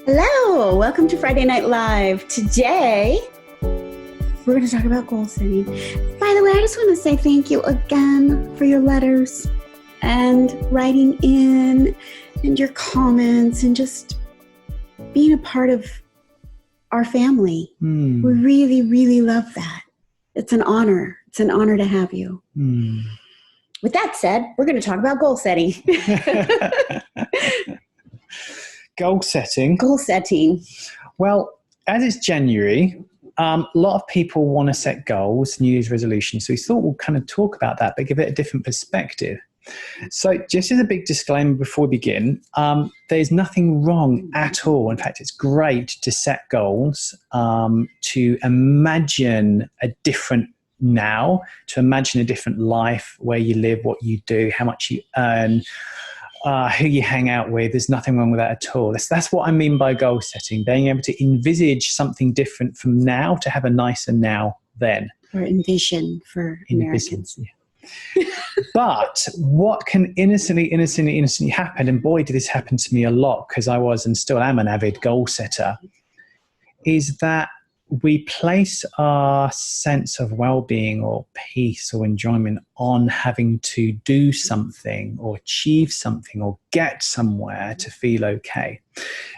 Hello, welcome to Friday Night Live. Today, we're going to talk about goal setting. By the way, I just want to say thank you again for your letters and writing in and your comments and just being a part of our family. We really, really love that. It's an honor. It's an honor to have you. With that said, we're going to talk about goal setting. Goal setting. Goal setting. Well, as it's January, a lot of people want to set goals, New Year's resolutions. So we thought we'll kind of talk about that, but give it a different perspective. So just as a big disclaimer before we begin, there's nothing wrong at all. In fact, it's great to set goals, to imagine a different now, to imagine a different life, where you live, what you do, how much you earn, who you hang out with. There's nothing wrong with that at all. That's what I mean by goal setting, being able to envisage something different from now to have a nicer now then. Or envision for Americans. Yeah. But what can innocently happen, and boy, did this happen to me a lot because I was and still am an avid goal setter, is that we place our sense of well-being or peace or enjoyment on having to do something or achieve something or get somewhere to feel okay.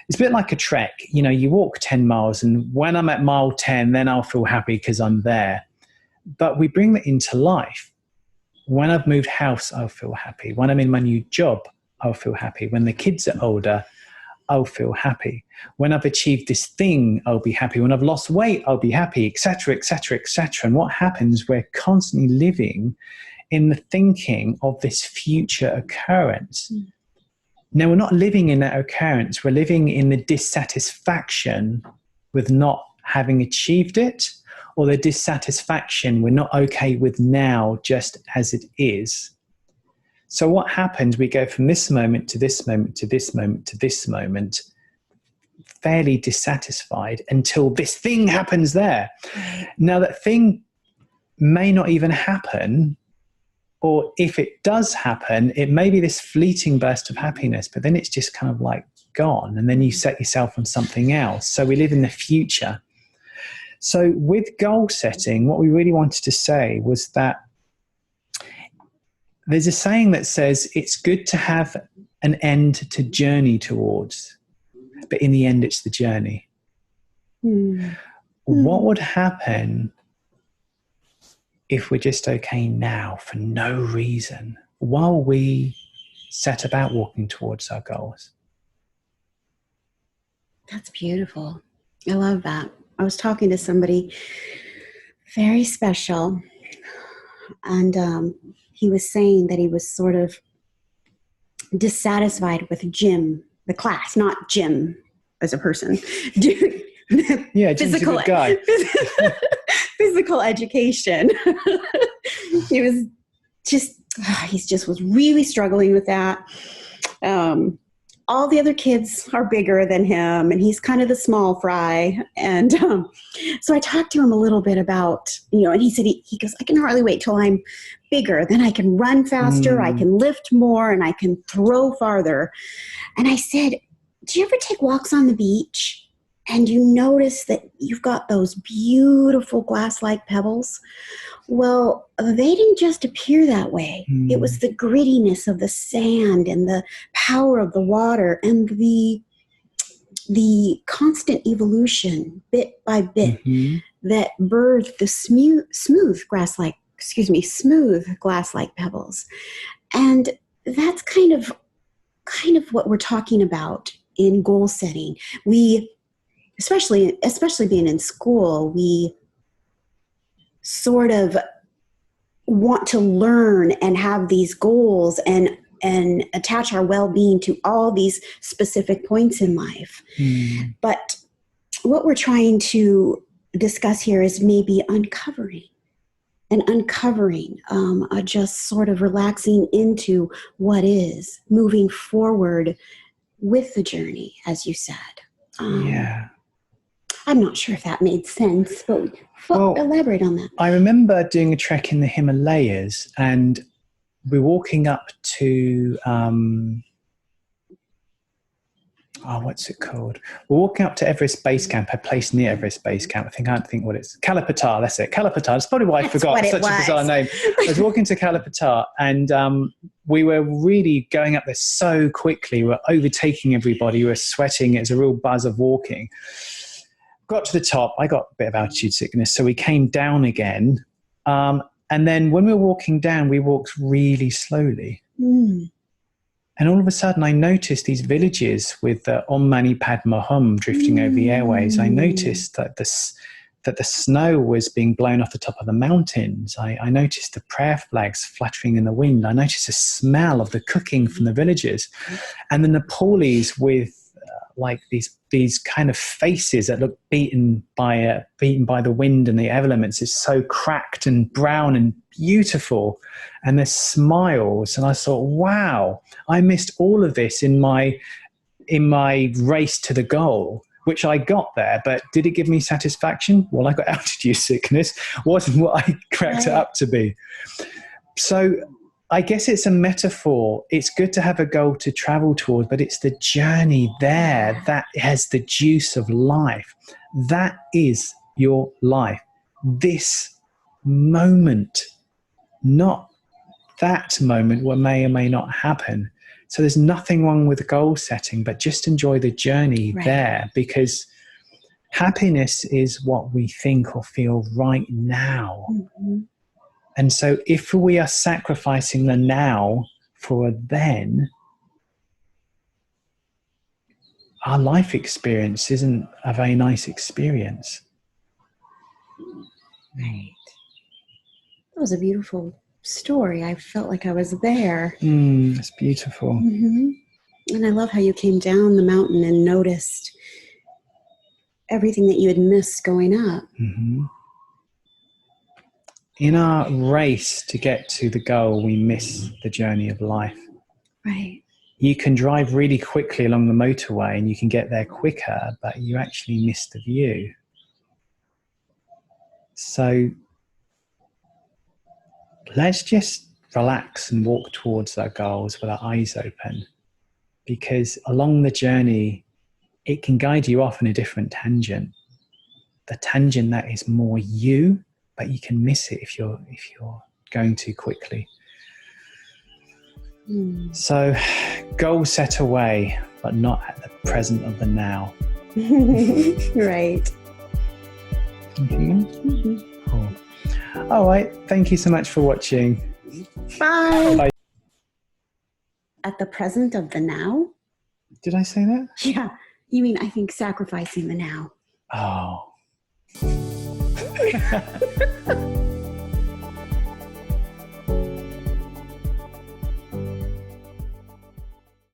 It's a bit like a trek. You know, you walk 10 miles and when I'm at mile 10, then I'll feel happy because I'm there. But we bring that into life. When I've moved house, I'll feel happy. When I'm in my new job, I'll feel happy. When the kids are older, I'll feel happy. When I've achieved this thing, I'll be happy. When I've lost weight, I'll be happy, etc., etc., etc. And what happens, we're constantly living in the thinking of this future occurrence. Now, we're not living in that occurrence. We're living in the dissatisfaction with not having achieved it, or the dissatisfaction we're not okay with now just as it is. So what happens, we go from this moment to this moment to this moment to this moment, fairly dissatisfied until this thing happens there. Now that thing may not even happen, or if it does happen, it may be this fleeting burst of happiness, but then it's just kind of like gone. And then you set yourself on something else. So we live in the future. So with goal setting, what we really wanted to say was that there's a saying that says it's good to have an end to journey towards, but in the end, it's the journey. What would happen if we're just okay now for no reason while we set about walking towards our goals? That's beautiful. I love that. I was talking to somebody very special, and he was saying that he was sort of dissatisfied with Jim, the class, not Jim as a person. Yeah, Jim's a good guy. Physical education. He was just, was really struggling with that. All the other kids are bigger than him, and he's kind of the small fry. And so I talked to him a little bit about, and he said, he goes, I can hardly wait till I'm bigger. Then I can run faster, I can lift more, and I can throw farther. And I said, do you ever take walks on the beach and you notice that you've got those beautiful glass-like pebbles? Well, they didn't just appear that way. It was the grittiness of the sand and the power of the water and the constant evolution, bit by bit, that birthed the smooth glass-like pebbles. And that's kind of what we're talking about in goal setting. We, especially being in school, we sort of want to learn and have these goals and attach our well-being to all these specific points in life. But what we're trying to discuss here is maybe uncovering, just sort of relaxing into what is, moving forward with the journey, as you said. I'm not sure if that made sense, but elaborate on that. I remember doing a trek in the Himalayas, and we're walking up to what's it called? We're walking up to Everest Base Camp, a place near Everest Base Camp. I can't think what it's. Kalapatar, that's it. Kalapatar. That's probably why I forgot. It's such a bizarre name. I was walking to Kalapatar, and we were really going up there so quickly. We were overtaking everybody. We were sweating. It was a real buzz of walking. Got to the top. I got a bit of altitude sickness, so we came down again. And then when we were walking down, we walked really slowly. Mm. And all of a sudden, I noticed these villages with the Om Mani Padme Hum drifting over the airways. I noticed that the snow was being blown off the top of the mountains. I noticed the prayer flags fluttering in the wind. I noticed the smell of the cooking from the villages. And the Nepalese with like these kind of faces that look beaten by the wind and the elements. It's so cracked and brown and beautiful, and their smiles. And I thought, wow, I missed all of this in my race to the goal, which I got there. But did it give me satisfaction? Well, I got altitude sickness. Wasn't what I cracked it up to be. So I guess it's a metaphor. It's good to have a goal to travel towards, but it's the journey there that has the juice of life. That is your life. This moment, not that moment what may or may not happen. So there's nothing wrong with goal setting, but just enjoy the journey there, because happiness is what we think or feel right now. Mm-hmm. And so if we are sacrificing the now for a then, our life experience isn't a very nice experience. Right. That was a beautiful story. I felt like I was there. It's beautiful. Mm-hmm. And I love how you came down the mountain and noticed everything that you had missed going up. Mm-hmm. In our race to get to the goal, we miss the journey of life. Right. You can drive really quickly along the motorway and you can get there quicker, but you actually miss the view. So let's just relax and walk towards our goals with our eyes open, because along the journey, it can guide you off in a different tangent. The tangent that is more you, but you can miss it if you're going too quickly. So goal set away, but not at the present of the now. Right. Mm-hmm. Cool. All right. Thank you so much for watching. Bye. Bye. At the present of the now? Did I say that? Yeah. You mean, I think sacrificing the now. Oh.